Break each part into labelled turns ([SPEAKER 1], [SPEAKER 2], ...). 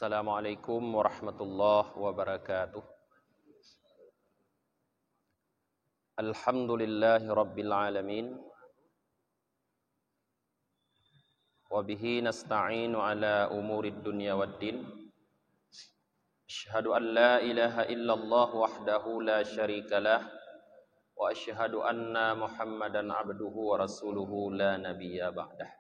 [SPEAKER 1] Assalamualaikum warahmatullahi wabarakatuh. Alhamdulillahi rabbil alamin. Wabihi nasta'inu ala umurid dunya waddin. Asyhadu an la ilaha illallah wahdahu la syarikalah. Wa asyhadu anna Muhammadan abduhu wa rasuluhu la nabiyya ba'dah.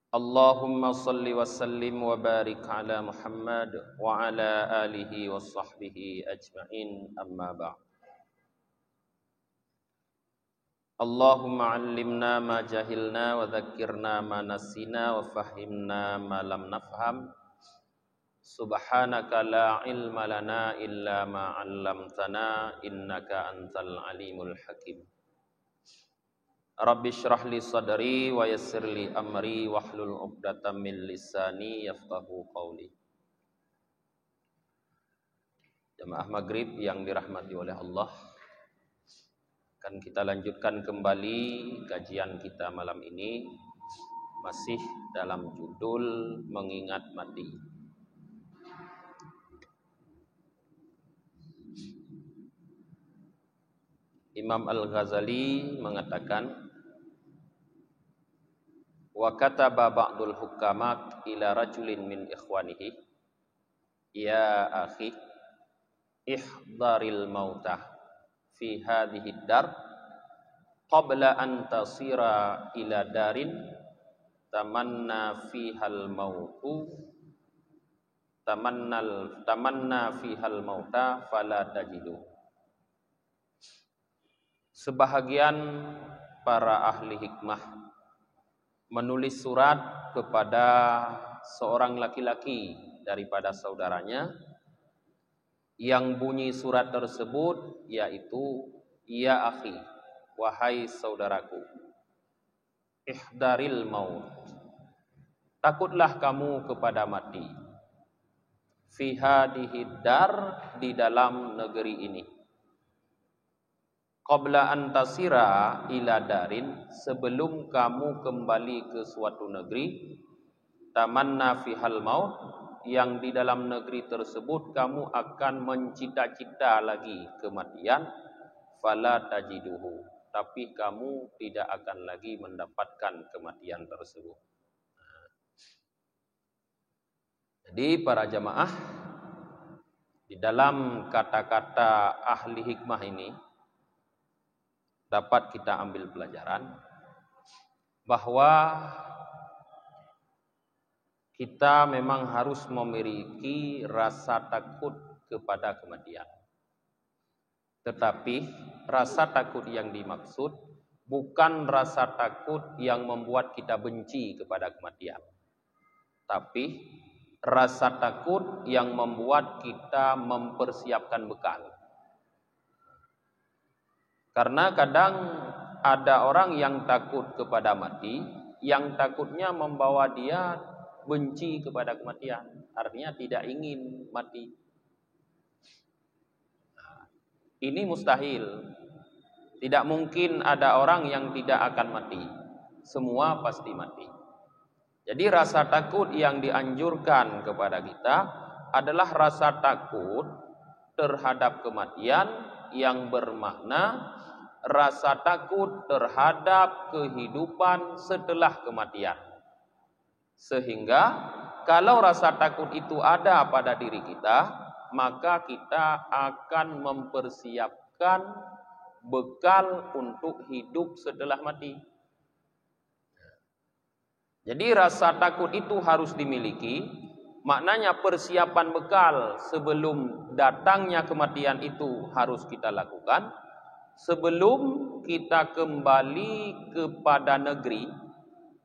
[SPEAKER 1] Allahumma salli wa sallim wa barik ala Muhammad wa ala alihi wa sahbihi ajma'in, amma ba'd. Allahumma allimna ma jahilna wa dhakkirna ma nasina wa fahimna ma lam nafham. Subhanaka la ilma lana illa ma 'allamtana innaka antal alimul hakim. Rabbi shrah li sadri wa yassir li amri wahlul 'uqdatam min lisani yafqahu qawli. Jamaah maghrib yang dirahmati oleh Allah, akan kita lanjutkan kembali kajian kita malam ini, masih dalam judul mengingat mati. Imam Al-Ghazali mengatakan, wa kataba ba'dul hukamat ila rajulin min ikhwanihi, ya akhi ihdharil mautah fi hadhihi dar qabla an tasira ila darin tamanna fihal mautu tamanna fihal mauta fala tajidu. Sebahagian para ahli hikmah menulis surat kepada seorang laki-laki daripada saudaranya, yang bunyi surat tersebut yaitu, ya akhi, wahai saudaraku, ihdaril maut, takutlah kamu kepada mati, fi hadhihi dar, di dalam negeri ini, qabla antasira ila darin, sebelum kamu kembali ke suatu negeri, tamanna fihal maut, yang di dalam negeri tersebut kamu akan mencita-cita lagi kematian, fala tajiduhu, tapi kamu tidak akan lagi mendapatkan kematian tersebut. Jadi para jamaah, di dalam kata-kata ahli hikmah ini dapat kita ambil pelajaran bahwa kita memang harus memiliki rasa takut kepada kematian. Tetapi rasa takut yang dimaksud bukan rasa takut yang membuat kita benci kepada kematian, tapi rasa takut yang membuat kita mempersiapkan bekal. Karena kadang ada orang yang takut kepada mati, yang takutnya membawa dia benci kepada kematian, artinya tidak ingin mati. Ini mustahil. Tidak mungkin ada orang yang tidak akan mati. Semua pasti mati. Jadi rasa takut yang dianjurkan kepada kita adalah rasa takut terhadap kematian, yang bermakna rasa takut terhadap kehidupan setelah kematian. Sehingga kalau rasa takut itu ada pada diri kita, maka kita akan mempersiapkan bekal untuk hidup setelah mati. Jadi rasa takut itu harus dimiliki, maknanya persiapan bekal sebelum datangnya kematian itu harus kita lakukan, sebelum kita kembali kepada negeri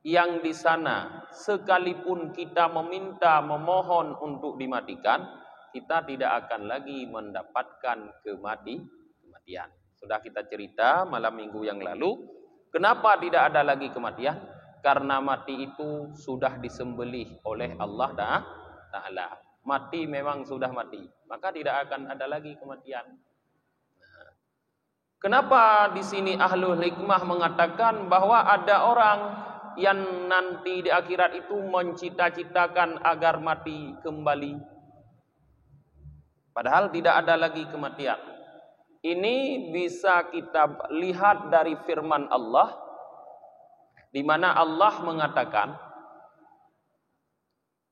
[SPEAKER 1] yang di sana sekalipun kita memohon untuk dimatikan, kita tidak akan lagi mendapatkan kematian. Sudah kita cerita malam minggu yang lalu, kenapa tidak ada lagi kematian? Karena mati itu sudah disembelih oleh Allah Ta'ala. Mati memang sudah mati, maka tidak akan ada lagi kematian. Kenapa di sini ahlul hikmah mengatakan bahwa ada orang yang nanti di akhirat itu mencita-citakan agar mati kembali. Padahal tidak ada lagi kematian. Ini bisa kita lihat dari firman Allah, di mana Allah mengatakan,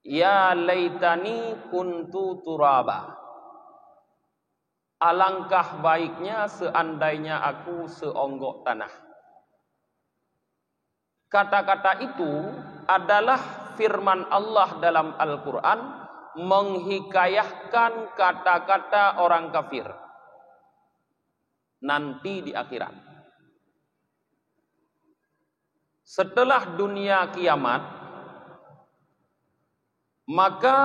[SPEAKER 1] ya laitani kuntu turaba. Alangkah baiknya seandainya aku seonggok tanah. Kata-kata itu adalah firman Allah dalam Al-Quran, menghikayahkan kata-kata orang kafir nanti di akhirat. Setelah dunia kiamat, maka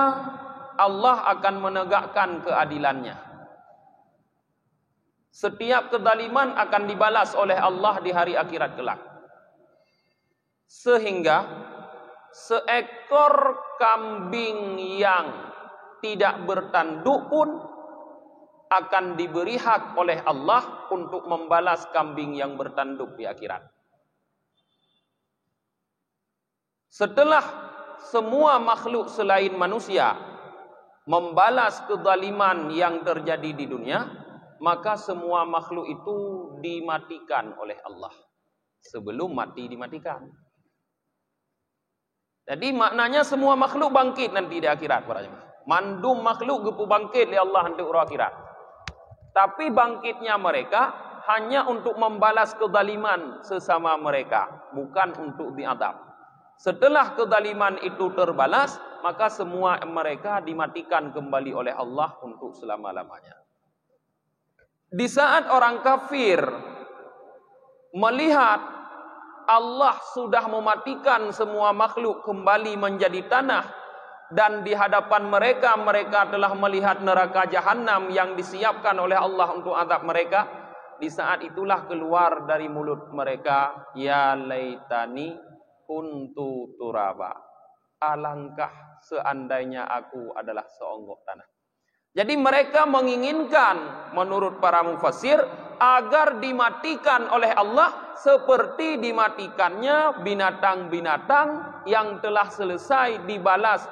[SPEAKER 1] Allah akan menegakkan keadilannya. Setiap kezaliman akan dibalas oleh Allah di hari akhirat kelak. Sehingga seekor kambing yang tidak bertanduk pun akan diberi hak oleh Allah untuk membalas kambing yang bertanduk di akhirat. Setelah semua makhluk selain manusia membalas kezaliman yang terjadi di dunia, maka semua makhluk itu dimatikan oleh Allah sebelum mati dimatikan. Jadi maknanya semua makhluk bangkit nanti di akhirat para jemaah. Mandum makhluk gepu bangkit oleh Allah nanti urang akhirat. Tapi bangkitnya mereka hanya untuk membalas kezaliman sesama mereka, bukan untuk diadab. Setelah kezaliman itu terbalas, maka semua mereka dimatikan kembali oleh Allah untuk selama-lamanya. Di saat orang kafir melihat Allah sudah mematikan semua makhluk kembali menjadi tanah, dan di hadapan mereka, mereka telah melihat neraka jahanam yang disiapkan oleh Allah untuk azab mereka, di saat itulah keluar dari mulut mereka, ya laitani kuntu turaba. Alangkah seandainya aku adalah seonggok tanah. Jadi mereka menginginkan, menurut para mufassir, agar dimatikan oleh Allah seperti dimatikannya binatang-binatang yang telah selesai dibalas,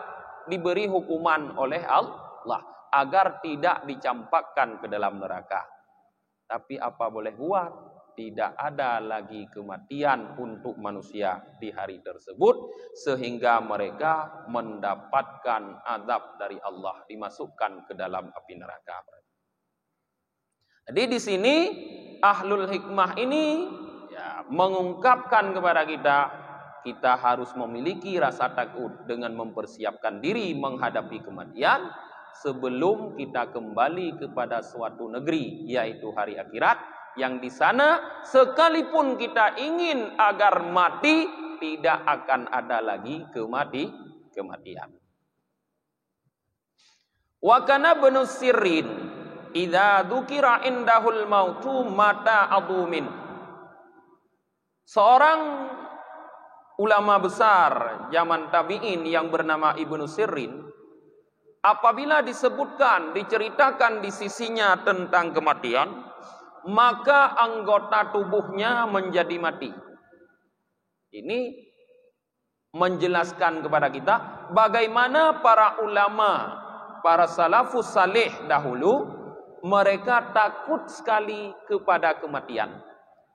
[SPEAKER 1] diberi hukuman oleh Allah, agar tidak dicampakkan ke dalam neraka. Tapi apa boleh buat, tidak ada lagi kematian untuk manusia di hari tersebut, sehingga mereka mendapatkan azab dari Allah, dimasukkan ke dalam api neraka. Jadi di sini ahlul hikmah ini mengungkapkan kepada kita harus memiliki rasa takut dengan mempersiapkan diri menghadapi kematian sebelum kita kembali kepada suatu negeri, yaitu hari akhirat, yang di sana sekalipun kita ingin agar mati, tidak akan ada lagi kematian. Wa kana ibnu Sirrin idza dzukira indahul mautu mata adumin. Seorang ulama besar zaman tabi'in yang bernama Ibnu Sirrin, apabila disebutkan, diceritakan di sisinya tentang kematian, maka anggota tubuhnya menjadi mati. Ini menjelaskan kepada kita bagaimana para ulama, para salafus salih dahulu, mereka takut sekali kepada kematian.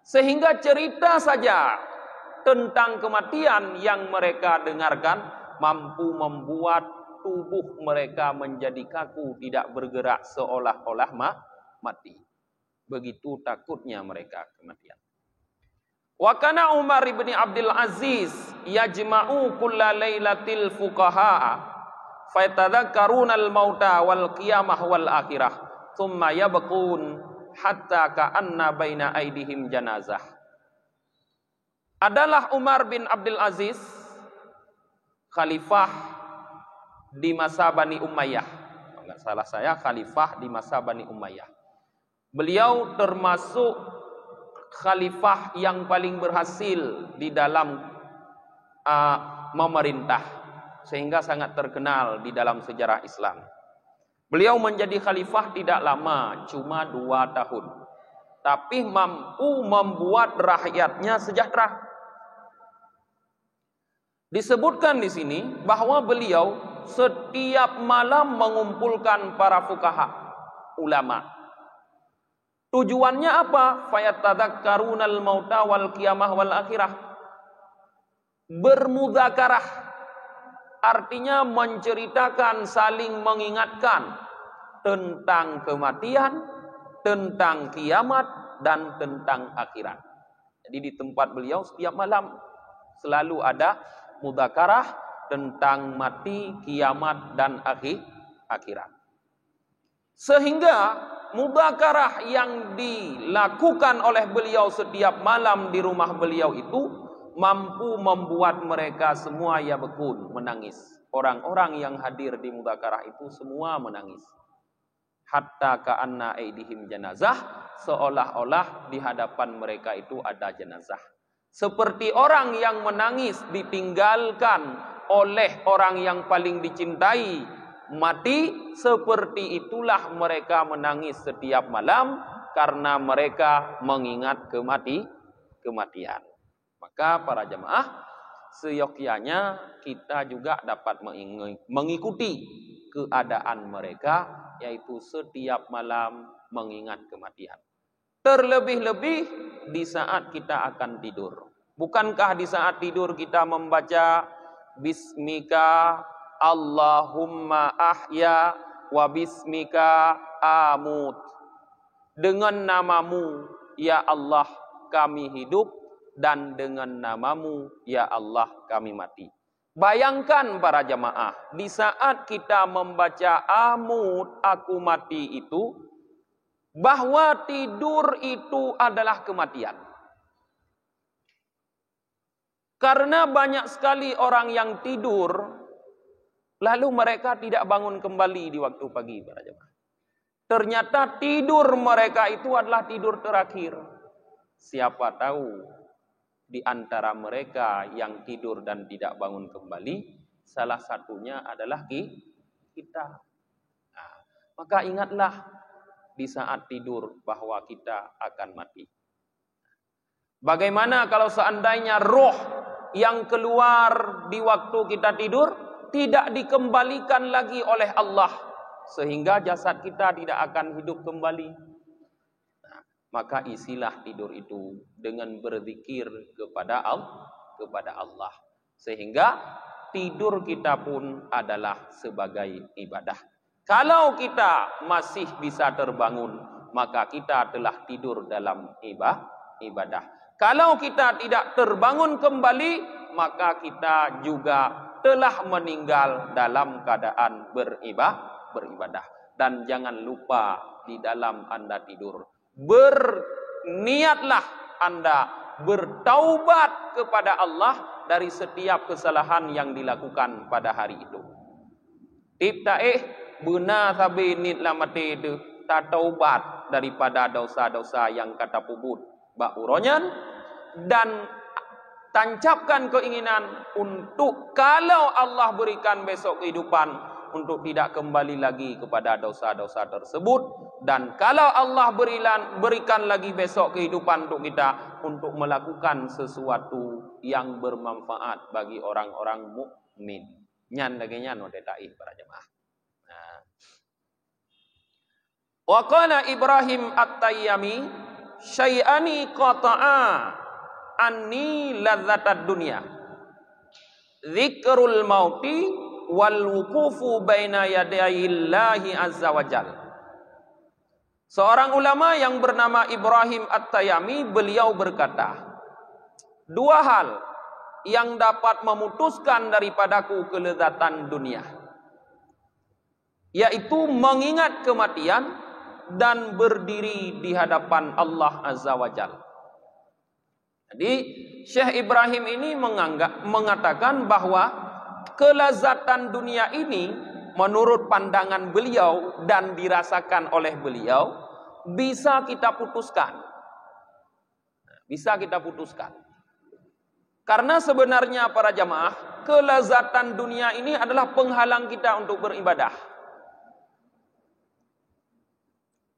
[SPEAKER 1] Sehingga cerita saja tentang kematian yang mereka dengarkan mampu membuat tubuh mereka menjadi kaku, tidak bergerak, seolah-olah mati. Begitu takutnya mereka kematian. Wa kana Umar bin Abdul Aziz yajma'u kulla lailatil fuqaha'a fayatadhakkaruna al-mauta wal qiyamah wal akhirah thumma yabqun hatta ka'anna baina aidihim janazah. Adalah Umar bin Abdul Aziz, khalifah di masa Bani Umayyah. Kalau enggak salah saya, khalifah di masa Bani Umayyah. Beliau termasuk khalifah yang paling berhasil di dalam memerintah, sehingga sangat terkenal di dalam sejarah Islam. Beliau menjadi khalifah tidak lama, cuma 2 tahun, tapi mampu membuat rakyatnya sejahtera. Disebutkan di sini bahwa beliau setiap malam mengumpulkan para fuqaha, ulama. Tujuannya apa? Fayatadzakkarunal mauta wal qiyamah wal akhirah. Bermudzakarah, artinya menceritakan, saling mengingatkan tentang kematian, tentang kiamat, dan tentang akhirat. Jadi di tempat beliau setiap malam selalu ada mudzakarah tentang mati, kiamat, dan akhirat. Sehingga mudzakarah yang dilakukan oleh beliau setiap malam di rumah beliau itu mampu membuat mereka semua yabkun, menangis. Orang-orang yang hadir di mudzakarah itu semua menangis. Hatta ka'anna aidihim janazah, seolah-olah di hadapan mereka itu ada jenazah. Seperti orang yang menangis ditinggalkan oleh orang yang paling dicintai mati, seperti itulah mereka menangis setiap malam karena mereka mengingat kematian. Maka para jemaah, seyogyanya kita juga dapat mengikuti keadaan mereka, yaitu setiap malam mengingat kematian. Terlebih-lebih di saat kita akan tidur. Bukankah di saat tidur kita membaca Bismika Allahumma ahya wa bismika amut. Dengan namamu ya Allah kami hidup, dan dengan namamu ya Allah kami mati. Bayangkan para jamaah, di saat kita membaca amut aku mati itu, bahwa tidur itu adalah kematian. Karena banyak sekali orang yang tidur, lalu mereka tidak bangun kembali di waktu pagi para jemaah. Ternyata tidur mereka itu adalah tidur terakhir. Siapa tahu di antara mereka yang tidur dan tidak bangun kembali, salah satunya adalah kita. Nah, maka ingatlah di saat tidur bahwa kita akan mati. Bagaimana kalau seandainya roh yang keluar di waktu kita tidur tidak dikembalikan lagi oleh Allah, sehingga jasad kita tidak akan hidup kembali? Nah, maka isilah tidur itu dengan berzikir kepada Allah, sehingga tidur kita pun adalah sebagai ibadah. Kalau kita masih bisa terbangun, maka kita telah tidur dalam ibadah. Kalau kita tidak terbangun kembali, maka kita juga telah meninggal dalam keadaan beribadah. Dan jangan lupa di dalam Anda tidur, berniatlah Anda bertaubat kepada Allah dari setiap kesalahan yang dilakukan pada hari itu. Benar sabi nit lamati itu tak taubat daripada dosa-dosa yang kata pubut bak uronyan, dan tancapkan keinginan untuk kalau Allah berikan besok kehidupan untuk tidak kembali lagi kepada dosa-dosa tersebut, dan kalau Allah berikan lagi besok kehidupan untuk kita untuk melakukan sesuatu yang bermanfaat bagi orang-orang mukmin. Nyan dagingnya no detai para jemaah. Wa qala Ibrahim At-Tayyami syai'ani qata'a anni ladzatad dunya dzikrul mauti wal wuqufu baina yadayillahi azza wajal. Seorang ulama yang bernama Ibrahim At-Tayyami, beliau berkata, dua hal yang dapat memutuskan daripadaku kelezatan dunia, yaitu mengingat kematian dan berdiri di hadapan Allah Azza wa Jalla. Jadi Syekh Ibrahim ini mengatakan bahwa kelezatan dunia ini menurut pandangan beliau dan dirasakan oleh beliau bisa kita putuskan. Bisa kita putuskan. Karena sebenarnya para jamaah, kelezatan dunia ini adalah penghalang kita untuk beribadah.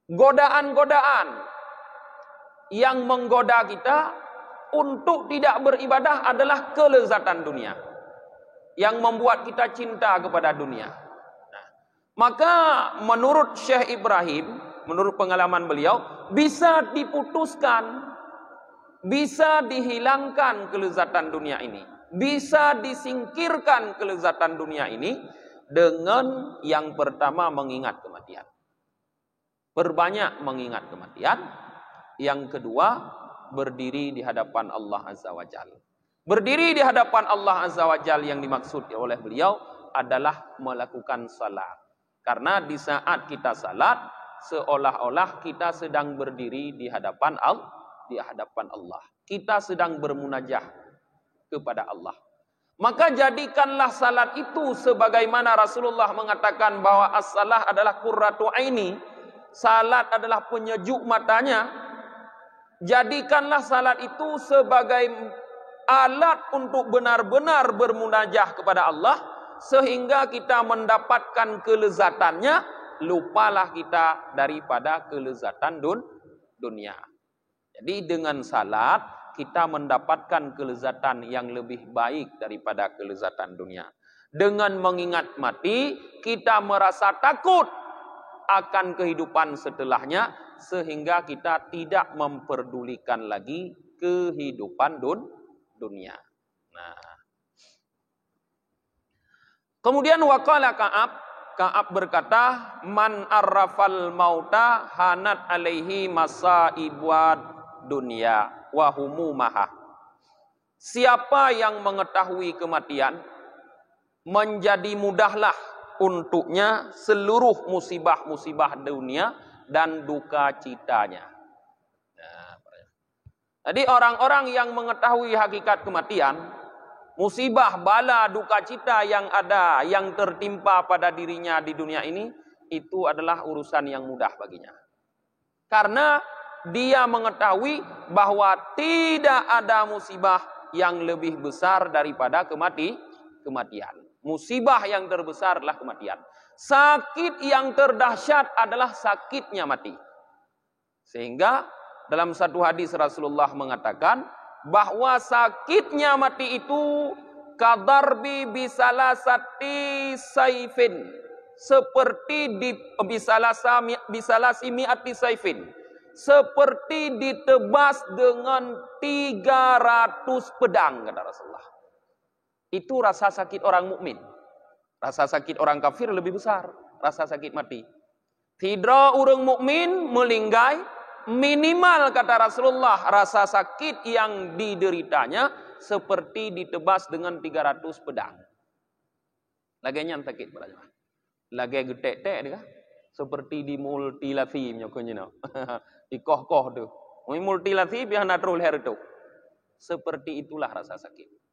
[SPEAKER 1] Godaan-godaan yang menggoda kita untuk tidak beribadah adalah kelezatan dunia. yang membuat kita cinta kepada dunia. Nah, maka menurut Syekh Ibrahim, menurut pengalaman beliau, bisa diputuskan, bisa dihilangkan kelezatan dunia ini, bisa disingkirkan kelezatan dunia ini dengan yang pertama mengingat kematian. Perbanyak mengingat kematian. Yang kedua, berdiri di hadapan Allah Azza wa Jalla. Berdiri di hadapan Allah Azza wa Jalla yang dimaksud oleh beliau adalah melakukan salat. Karena di saat kita salat, seolah-olah kita sedang berdiri di hadapan Allah. Kita sedang bermunajah kepada Allah. Maka jadikanlah salat itu sebagaimana Rasulullah mengatakan bahwa as-salah adalah qurratu aini. Salat adalah penyejuk matanya. Jadikanlah salat itu sebagai alat untuk benar-benar bermunajah kepada Allah, sehingga kita mendapatkan kelezatannya, lupalah kita daripada kelezatan dunia. Jadi dengan salat kita mendapatkan kelezatan yang lebih baik daripada kelezatan dunia. Dengan mengingat mati, kita merasa takut akan kehidupan setelahnya, sehingga kita tidak memperdulikan lagi kehidupan dunia. Nah, kemudian waqala Ka'ab berkata, man arrafal mauta hanat alaihi masaibwad dunya wa humumaha. Siapa yang mengetahui kematian, menjadi mudahlah untuknya seluruh musibah-musibah dunia dan duka citanya. Nah, jadi orang-orang yang mengetahui hakikat kematian, musibah, bala, duka cita yang ada, yang tertimpa pada dirinya di dunia ini, itu adalah urusan yang mudah baginya. Karena dia mengetahui bahwa tidak ada musibah yang lebih besar daripada kematian. Musibah yang terbesar adalah kematian. Sakit yang terdahsyat adalah sakitnya mati. Sehingga dalam satu hadis Rasulullah mengatakan bahwa sakitnya mati itu kadarbi bisalasati saifin, seperti di bisalasi mi'ati saifin, seperti ditebas dengan 300 pedang, kata Rasulullah. Itu rasa sakit orang mukmin. Rasa sakit orang kafir lebih besar, rasa sakit mati. Tidak orang mukmin melinggai, minimal kata Rasulullah rasa sakit yang dideritanya seperti ditebas dengan 300 pedang. Laganya sakit berapa? Lagi getek-tek dia, seperti di multilathim nyokonya. Di koh-koh tu. Multilathim yang natrul her tu. Seperti itulah rasa sakit.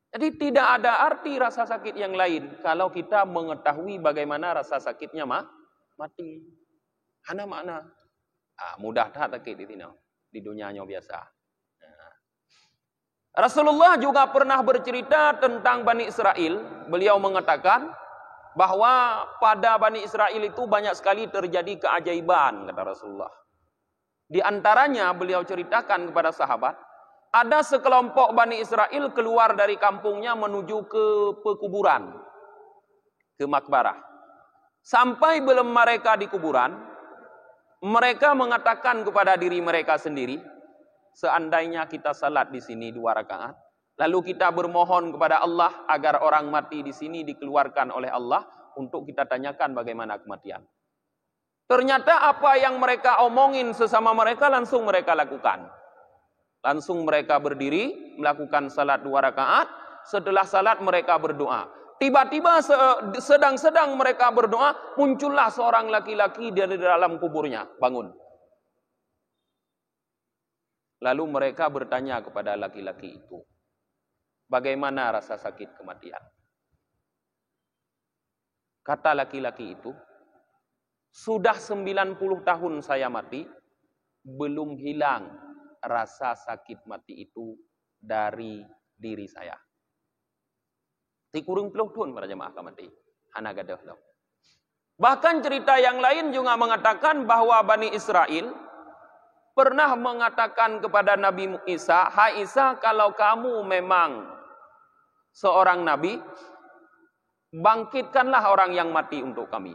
[SPEAKER 1] Jadi tidak ada arti rasa sakit yang lain kalau kita mengetahui bagaimana rasa sakitnya mati. Hana makna. Mudah tak sakit di dunianya biasa. Rasulullah juga pernah bercerita tentang Bani Israel. Beliau mengatakan bahwa pada Bani Israel itu banyak sekali terjadi keajaiban, kata Rasulullah. Di antaranya beliau ceritakan kepada sahabat, ada sekelompok Bani Israel keluar dari kampungnya menuju ke pekuburan, ke makbarah. Sampai belum mereka di kuburan, mereka mengatakan kepada diri mereka sendiri, seandainya kita salat di sini 2 rakaat, lalu kita bermohon kepada Allah agar orang mati di sini dikeluarkan oleh Allah untuk kita tanyakan bagaimana kematian. Ternyata apa yang mereka omongin sesama mereka langsung mereka lakukan. Langsung mereka berdiri, melakukan salat 2 rakaat. Setelah salat mereka berdoa. Tiba-tiba sedang mereka berdoa, muncullah seorang laki-laki dari dalam kuburnya, bangun. Lalu mereka bertanya kepada laki-laki itu, bagaimana rasa sakit kematian? Kata laki-laki itu, sudah 90 tahun saya mati, belum hilang rasa sakit mati itu dari diri saya. Tikurung puluh tahun para jemaah mati. Hana gadah lo. Bahkan cerita yang lain juga mengatakan bahwa Bani Israel pernah mengatakan kepada Nabi Isa, hai Isa, kalau kamu memang seorang nabi, bangkitkanlah orang yang mati untuk kami.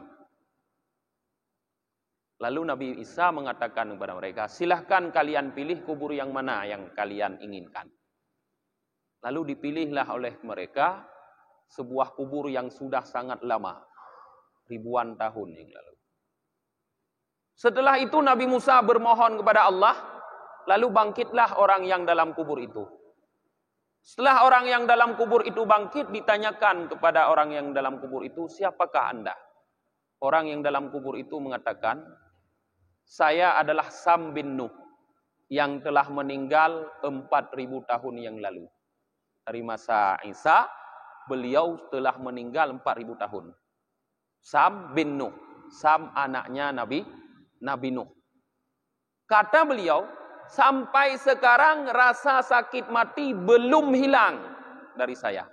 [SPEAKER 1] Lalu Nabi Isa mengatakan kepada mereka, silahkan kalian pilih kubur yang mana yang kalian inginkan. Lalu dipilihlah oleh mereka sebuah kubur yang sudah sangat lama, ribuan tahun yang lalu. Setelah itu Nabi Musa bermohon kepada Allah, lalu bangkitlah orang yang dalam kubur itu. Setelah orang yang dalam kubur itu bangkit, ditanyakan kepada orang yang dalam kubur itu, siapakah Anda? Orang yang dalam kubur itu mengatakan, saya adalah Sam bin Nuh yang telah meninggal 4.000 tahun yang lalu. Dari masa Isa, beliau telah meninggal 4.000 tahun. Sam bin Nuh, Sam anaknya Nabi Nuh. Kata beliau, sampai sekarang rasa sakit mati belum hilang dari saya.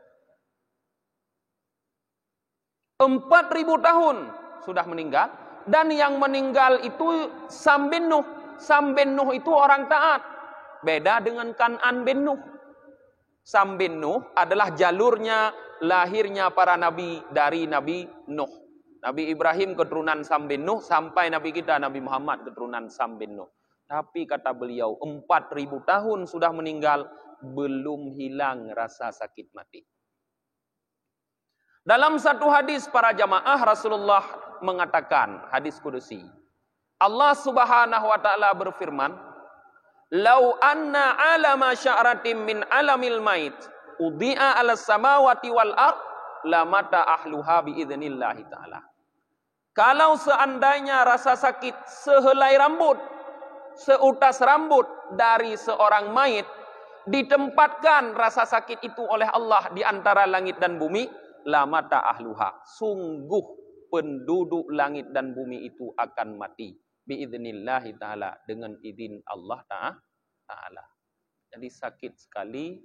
[SPEAKER 1] 4.000 tahun sudah meninggal. Dan yang meninggal itu Sam bin Nuh. Sam bin Nuh itu orang taat. Beda dengan Kan'an bin Nuh. Sam bin Nuh adalah jalurnya lahirnya para nabi dari Nabi Nuh. Nabi Ibrahim keturunan Sam bin Nuh, sampai Nabi kita Nabi Muhammad keturunan Sam bin Nuh. Tapi kata beliau, 4.000 tahun sudah meninggal, belum hilang rasa sakit mati. Dalam satu hadis para jamaah, Rasulullah mengatakan, hadis kudusi, Allah Subhanahu wa taala berfirman, "Lau anna alama sya'ratin min alamil mait udi'a 'alas samawati wal ard lamata ahluha bi idznillah taala." Kalau seandainya rasa sakit sehelai rambut, seutas rambut dari seorang mayit ditempatkan rasa sakit itu oleh Allah di antara langit dan bumi, lamata ahluha, sungguh penduduk langit dan bumi itu akan mati biiznillah taala, dengan izin Allah taala. Jadi sakit sekali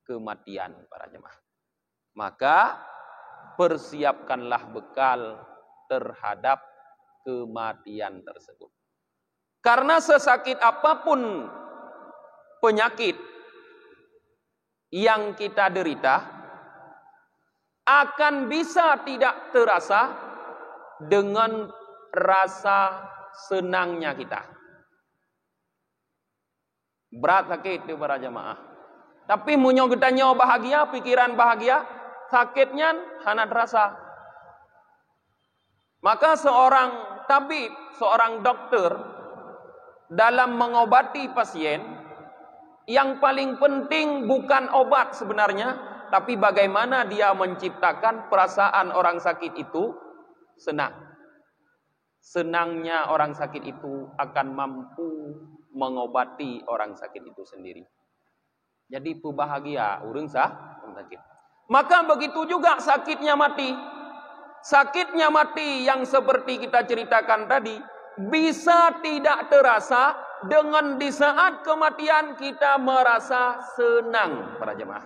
[SPEAKER 1] kematian para jemaah. Maka persiapkanlah bekal terhadap kematian tersebut. Karena sesakit apapun penyakit yang kita derita, akan bisa tidak terasa dengan rasa senangnya kita. Berat sakit itu para jamaah. Tapi munyo kita nyawa bahagia, pikiran bahagia, sakitnya hana terasa. Maka seorang tabib, seorang dokter dalam mengobati pasien, yang paling penting bukan obat sebenarnya, tapi bagaimana dia menciptakan perasaan orang sakit itu senang. Senangnya orang sakit itu akan mampu mengobati orang sakit itu sendiri. Jadi bahagia urang sakit. Maka begitu juga sakitnya mati. Sakitnya mati yang seperti kita ceritakan tadi bisa tidak terasa dengan di saat kematian kita merasa senang para jemaah.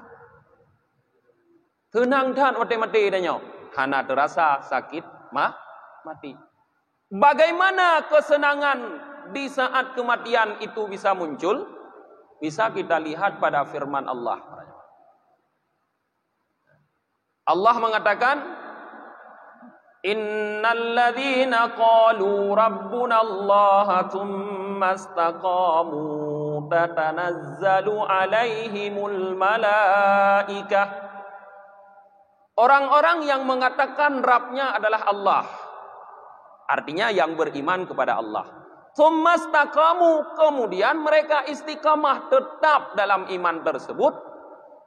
[SPEAKER 1] Tenang dan mati-mati danyo, hana terasa sakit mati. Bagaimana kesenangan di saat kematian itu bisa muncul? Bisa kita lihat pada firman Allah. Allah mengatakan, Innal ladzina qalu rabbuna Allah tsumma istaqamu tatanazzalu alaihimul malaikah. Orang-orang yang mengatakan Rabbnya adalah Allah, artinya yang beriman kepada Allah. Tsumma istaqamu, kemudian mereka istiqamah tetap dalam iman tersebut.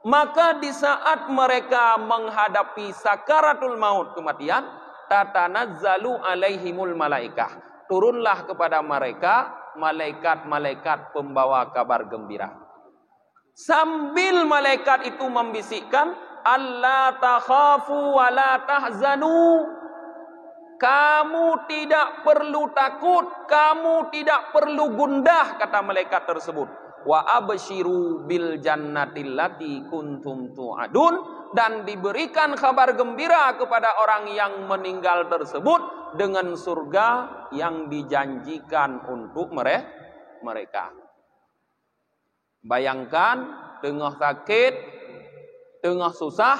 [SPEAKER 1] Maka di saat mereka menghadapi sakaratul maut, kematian, tatanazzalu alaihimul malaikah, turunlah kepada mereka malaikat-malaikat pembawa kabar gembira. Sambil malaikat itu membisikkan, Allah takhafu wa la tahzanu. Kamu tidak perlu takut, kamu tidak perlu gundah, kata malaikat tersebut. Wa absyiru bil jannatil lati kuntum tu'adun, dan diberikan kabar gembira kepada orang yang meninggal tersebut dengan surga yang dijanjikan untuk mereka. Bayangkan tengah sakit, tengah susah,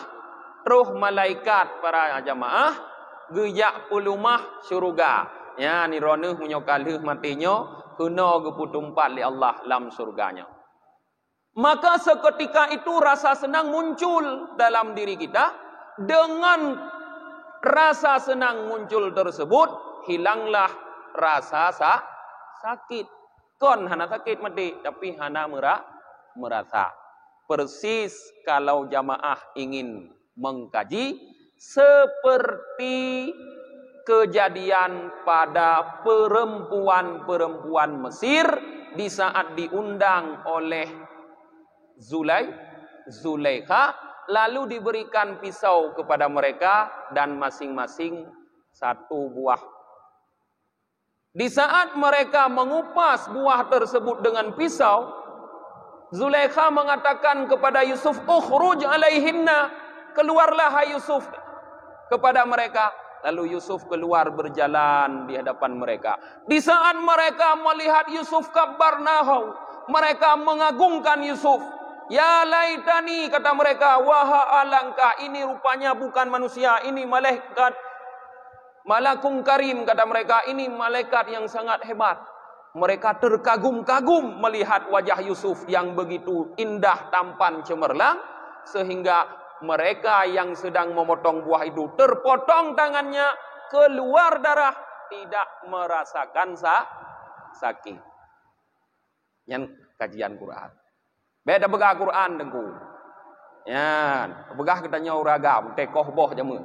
[SPEAKER 1] roh malaikat para jamaah geyak pulumah syurga. Ya ni roneuh menyokalih matinya kena geputumpat li Allah dalam surganya. Maka seketika itu rasa senang muncul dalam diri kita. Dengan rasa senang muncul tersebut, hilanglah rasa sakit. Kon hana sakit mati, tapi hana merasa. Persis kalau jamaah ingin mengkaji seperti kejadian pada perempuan-perempuan Mesir di saat diundang oleh Zulaikha, lalu diberikan pisau kepada mereka dan masing-masing satu buah. Di saat mereka mengupas buah tersebut dengan pisau, Zulaikha mengatakan kepada Yusuf, "Ukhruj alaihinna," keluarlah hai Yusuf kepada mereka. Lalu Yusuf keluar berjalan di hadapan mereka. Di saat mereka melihat Yusuf kabbarnahu, mereka mengagungkan Yusuf. Ya laitani, kata mereka, wah alangkah, ini rupanya bukan manusia, ini malaikat. Malakun karim, kata mereka, ini malaikat yang sangat hebat. Mereka terkagum-kagum melihat wajah Yusuf yang begitu indah, tampan, cemerlang, sehingga mereka yang sedang memotong buah itu terpotong tangannya, keluar darah, tidak merasakan sakit. Yang kajian Quran. Beda begah Quran dengku. Ya, begah katanya uragam, tekoh boh jamu.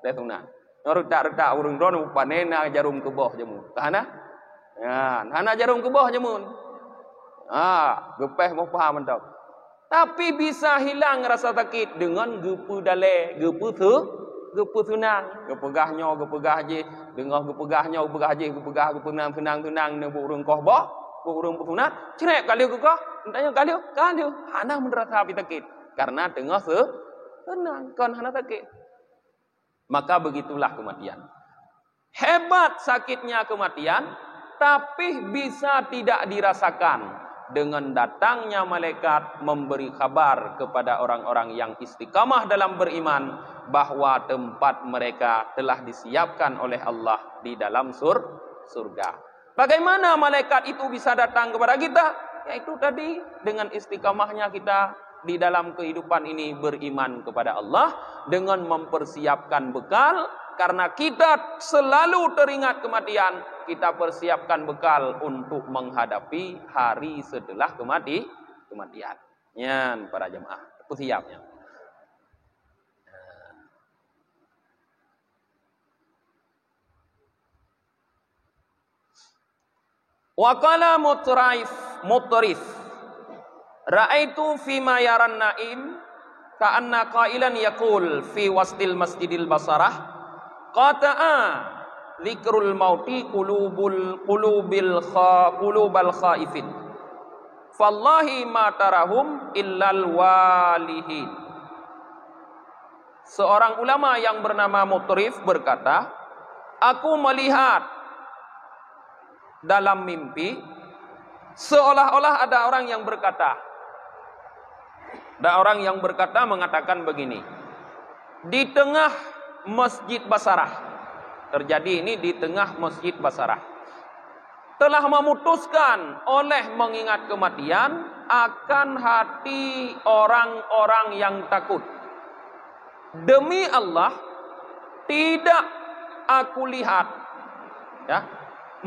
[SPEAKER 1] Detunan. Redak-redak urung ron panena jarum ke boh jamu. Kahana? Ya, hana jarum ke boh jamu. Gepeh mau paham mentok. Tapi bisa hilang rasa sakit dengan gepu dale, gepu tunang, gepegahnya, gepegah je, dengar gepegahnya, gepegah je, gepegah tunang, nebu urung koh boh, urung putunat, cerek kaliu ke kau, tanya kaliu, hana menderita api sakit, karena dengar tenang, kan hana sakit. Maka begitulah kematian. Hebat sakitnya kematian, tapi bisa tidak dirasakan. Dengan datangnya malaikat memberi kabar kepada orang-orang yang istiqamah dalam beriman bahwa tempat mereka telah disiapkan oleh Allah di dalam surga. Bagaimana malaikat itu bisa datang kepada kita? Yaitu tadi dengan istiqamahnya kita di dalam kehidupan ini beriman kepada Allah dengan mempersiapkan bekal. Karena kita selalu teringat kematian, kita persiapkan bekal untuk menghadapi hari setelah kematian. Yan para jemaah, siapnya. Wa qala mutrif ra'aitu fi ma yaran naim ka'anna qailan yaqul fi wastil masjidil basarah qata'a zikrul mauti qulubal khaifin fallahi ma tarahum illal walihin. Seorang ulama yang bernama Mutrif berkata, aku melihat dalam mimpi seolah-olah ada orang yang berkata, mengatakan begini, di tengah Masjid Basarah, terjadi ini di tengah Masjid Basarah, telah memutuskan oleh mengingat kematian akan hati orang-orang yang takut. Demi Allah, tidak aku lihat ya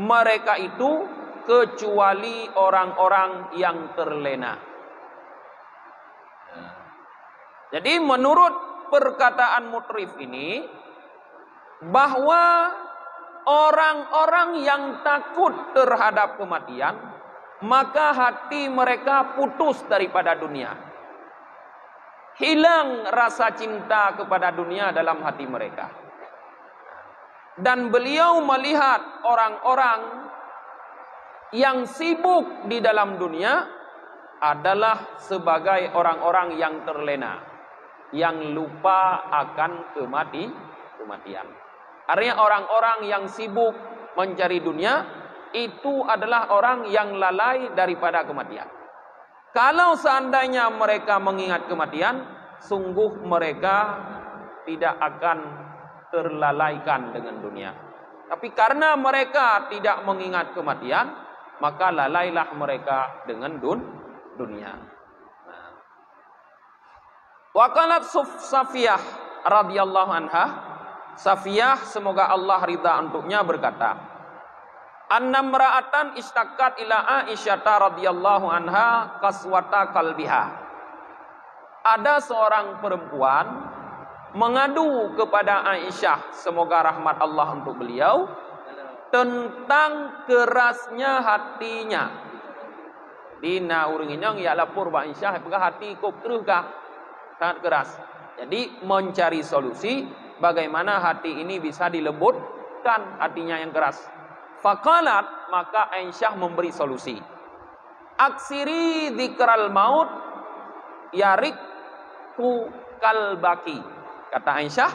[SPEAKER 1] mereka itu kecuali orang-orang yang terlena. Jadi menurut perkataan Mutrif ini, bahwa orang-orang yang takut terhadap kematian, maka hati mereka putus daripada dunia. Hilang rasa cinta kepada dunia dalam hati mereka. Dan beliau melihat orang-orang yang sibuk di dalam dunia adalah sebagai orang-orang yang terlena, yang lupa akan kematian. Artinya orang-orang yang sibuk mencari dunia itu adalah orang yang lalai daripada kematian. Kalau seandainya mereka mengingat kematian, sungguh mereka tidak akan terlalaikan dengan dunia. Tapi karena mereka tidak mengingat kematian, maka lalailah mereka dengan dunia. Waqalat Safiyah radhiyallahu anha, Safiyah semoga Allah ridha untuknya berkata, annam ra'atan istaqat ila Aisyah radhiyallahu anha kaswata kalbiha. Ada seorang perempuan mengadu kepada Aisyah semoga rahmat Allah untuk beliau tentang kerasnya hatinya. Dina uringinyong ya lapor ba Aisyah apakah hati kau keruhkah? Sangat keras. Jadi mencari solusi bagaimana hati ini bisa dilembutkan hatinya yang keras. Faqalat, maka Aisyah memberi solusi. Aksiri dzikral maut yarikku kalbaki. Kata Aisyah,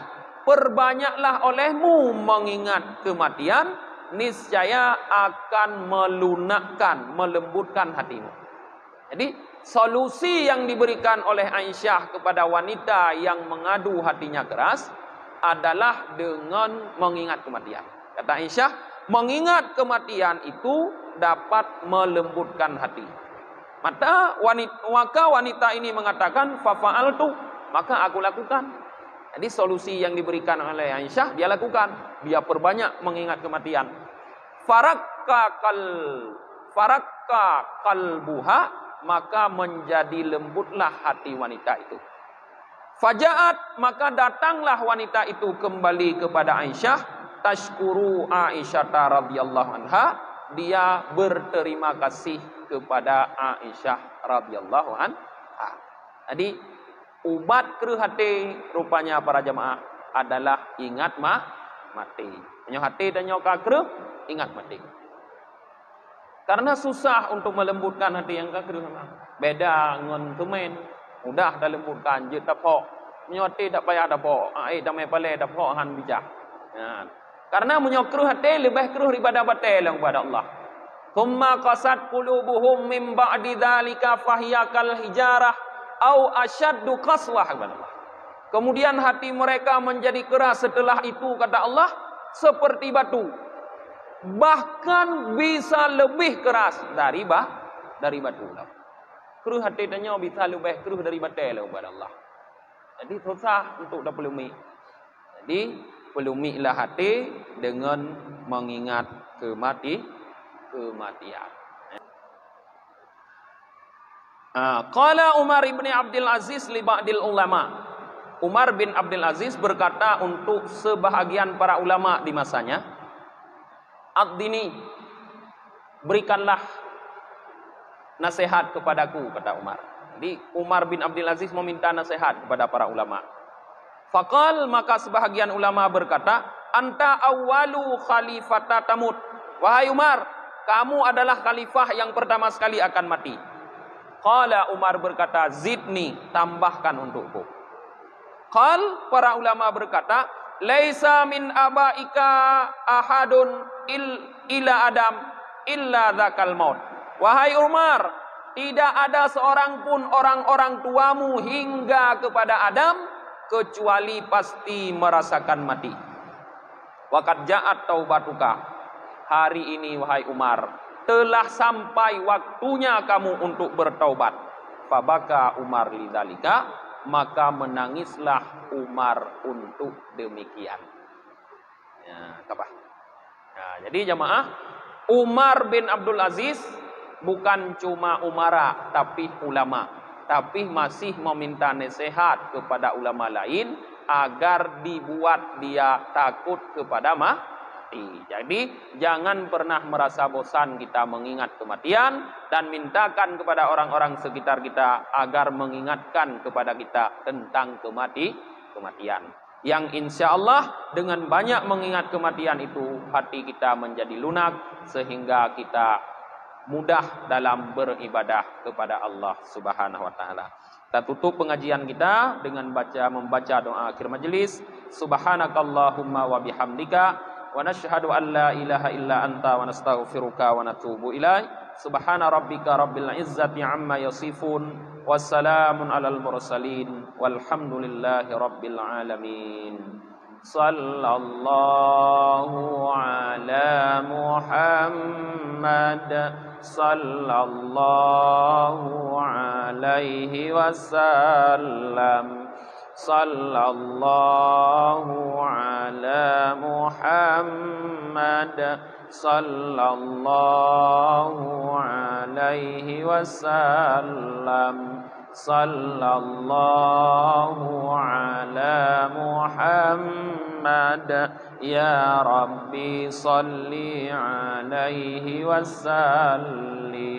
[SPEAKER 1] perbanyaklah olehmu mengingat kematian, niscaya akan melunakkan, melembutkan hatimu. Jadi solusi yang diberikan oleh Aisyah kepada wanita yang mengadu hatinya keras adalah dengan mengingat kematian. Kata Aisyah, mengingat kematian itu dapat melembutkan hati. Maka wanita ini mengatakan, fafa'altu, maka aku lakukan. Jadi solusi yang diberikan oleh Aisyah, dia lakukan. Dia perbanyak mengingat kematian. Farakka kalbuha, maka menjadi lembutlah hati wanita itu. Fajaat, maka datanglah wanita itu kembali kepada Aisyah, tashkuru Aisyah radhiyallahu anha, dia berterima kasih kepada Aisyah radhiyallahu anha. Jadi ubat keruh hati rupanya para jemaah adalah ingat mati. Nyo hati dan nyo keruh, ingat mati. Karena susah untuk melembutkan hati yang keruh. Beda ngon tumen, mudah dah lembutkan je tapok. Nyoti tak payah tapok. Damai pale tapok han bijak. Karena menyokruh hati lebih keruh daripada batil kepada Allah. Thumma qasat qulubuhum min ba'di dzalika fahiya kal hijarah au asyaddu qaswah kepada Allah. Kemudian hati mereka menjadi keras setelah itu kata Allah seperti batu. Bahkan bisa lebih keras dari batu. Keruh hati tanya bisa lebih keruh dari batil kepada Allah. Jadi susah untuk dapelumi. Jadi pelumilah hati dengan mengingat kematian. Qala Umar bin Abdul Aziz li ba'dil ulama. Umar bin Abdul Aziz berkata untuk sebahagian para ulama di masanya, ad-dini, berikanlah nasihat kepadaku, kata Umar. Jadi Umar bin Abdul Aziz meminta nasihat kepada para ulama. Faqal, maka sebahagian ulama berkata, anta awwalu khalifata tamut. Wahai Umar, kamu adalah khalifah yang pertama sekali akan mati. Qala, Umar berkata, zidni, tambahkan untukku. Qal, para ulama berkata, laisa min abaika ahadun ila Adam illa dzakal maut. Wahai Umar, tidak ada seorang pun orang-orang tuamu hingga kepada Adam kecuali pasti merasakan mati. Waqad ja'at taubatuka. Hari ini wahai Umar, telah sampai waktunya kamu untuk bertaubat. Fabaka Umar lidzalika, maka menangislah Umar untuk demikian. Ya, apa? Nah, jadi jemaah, Umar bin Abdul Aziz bukan cuma umara tapi ulama, tapi masih meminta nasihat kepada ulama lain agar dibuat dia takut kepada mati. Jadi jangan pernah merasa bosan kita mengingat kematian dan mintakan kepada orang-orang sekitar kita agar mengingatkan kepada kita tentang kematian. Yang insya Allah dengan banyak mengingat kematian itu hati kita menjadi lunak sehingga kita mudah dalam beribadah kepada Allah Subhanahu wa taala. Kita tutup pengajian kita dengan membaca doa akhir majelis. Subhanakallahumma wa bihamdika wa nashhadu an la ilaha illa anta wa nastaghfiruka wa natubu ilaik. Subhana rabbika rabbil izzati amma yasifun, wassalamun alal mursalin, walhamdulillahi rabbil alamin. Sallallahu ala Muhammad, sallallahu alaihi wasallam, sallallahu ala Muhammad, sallallahu alaihi wasallam, sallallahu ala Muhammad. Ya Rabbi salli alaihi wasallim.